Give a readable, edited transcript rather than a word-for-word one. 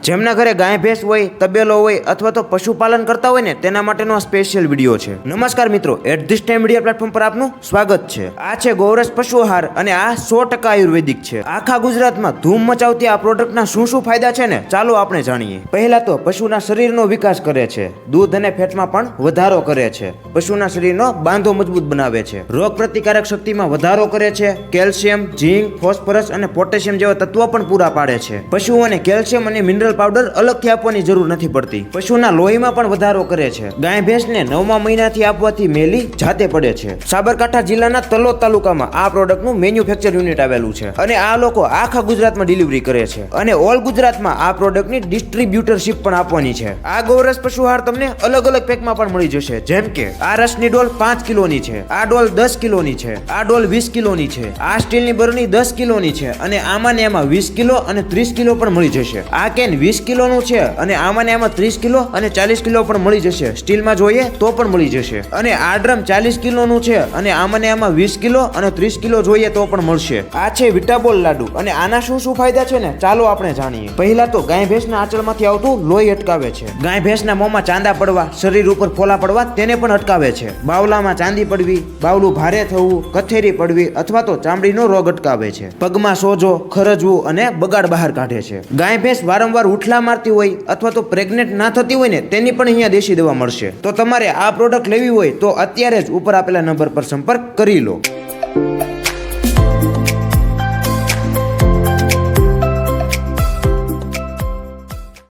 જેમના ઘરે ગાય ભેંસ હોય, તબેલો હોય અથવા તો પશુપાલન કરતા હોય ને તેના માટેનો આ સ્પેશિયલ વિડીયો છે। નમસ્કાર મિત્રો, at this time media platform પર આપનું સ્વાગત છે। આ છે ગૌરસ પશુ આહાર અને આ 100% આયુર્વેદિક છે। આખા ગુજરાતમાં ધૂમ મચાવતી આ પ્રોડક્ટના શું ફાયદા છે ને ચાલો આપણે જાણીએ। પહેલા તો પશુના શરીરનો વિકાસ કરે છે, દૂધ અને ફેટમાં પણ વધારો કરે છે, પશુના શરીરનો બાંધો મજબૂત બનાવે છે, રોગ પ્રતિકારક શક્તિમાં વધારો કરે છે, કેલ્શિયમ, ઝીંક, ફોસ્ફરસ અને પોટેશિયમ જેવા તત્વો પણ પૂરા પાડે છે। પશુઓને કેલ્શિયમ અને મિનરલ પાવડર અલગથી આપવાની જરૂર નથી પડતી। પશુના લોહીમાં પણ વધારો કરે છે। ગાય ભેંસને 9મા મહિનાથી આપવાથી મેલી જાતે પડે છે। સાબરકાંઠા જિલ્લાના તલોદ તાલુકામાં આ પ્રોડક્ટનું મેન્યુફેક્ચર યુનિટ આવેલું છે અને આ લોકો આખા ગુજરાતમાં ડિલિવરી કરે છે અને ઓલ ગુજરાતમાં આ પ્રોડક્ટની ડિસ્ટ્રીબ્યુટરશિપ પણ આપવાની છે। આ ગૌરસ પશુ આહાર તમને અલગ અલગ પેકમાં પણ મળી જશે, જેમ કે આ રસની ડોલ 5 કિલોની છે, આ ડોલ 10 કિલોની છે, આ ડોલ 20 કિલોની છે, આ સ્ટીલની બરણી 10 કિલોની છે અને આમાં ને એમાં 20 કિલો અને 30 કિલો પણ મળી જશે। આ કેન 20 કિલોનું છે અને આમાં ને એમાં 30 કિલો અને 40 કિલો પણ મળી જશે। સ્ટીલમાં જોઈએ તો પણ મળી જશે અને આ ડ્રમ 40 કિલોનું છે અને આમાં ને એમાં 20 કિલો અને 30 કિલો જોઈએ તો પણ મળશે। આ છે વિટાબોલ લાડુ અને આના શું ફાયદા છે ને ચાલો આપણે જાણીએ। પહેલા તો ગાય ભેંસના આંચળમાંથી આવતું લોહી અટકાવે છે, ગાય ભેંસના મોંમાં ચાંદા પડવા, શરીર ઉપર ફોલા પડવા તેને પણ અટકાવે છે, બાવલામાં ચાંદી પડવી, બાવલું ભારે થવું, કથેરી પડવી અથવા તો ચામડીનો રોગ અટકાવે છે, પગમાં સોજો, ખરજવું અને બગાડ બહાર કાઢે છે। ગાય ભેંસ વારંવાર ઉઠલા મારતી હોય અથવા તો પ્રેગ્નેન્ટ ના થતી હોય ને તેની પણ અહીંયા દેશી દવા મળશે। તો તમારે આ પ્રોડક્ટ લેવી હોય તો અત્યારે જ ઉપર આપેલા નંબર પર સંપર્ક કરી લો।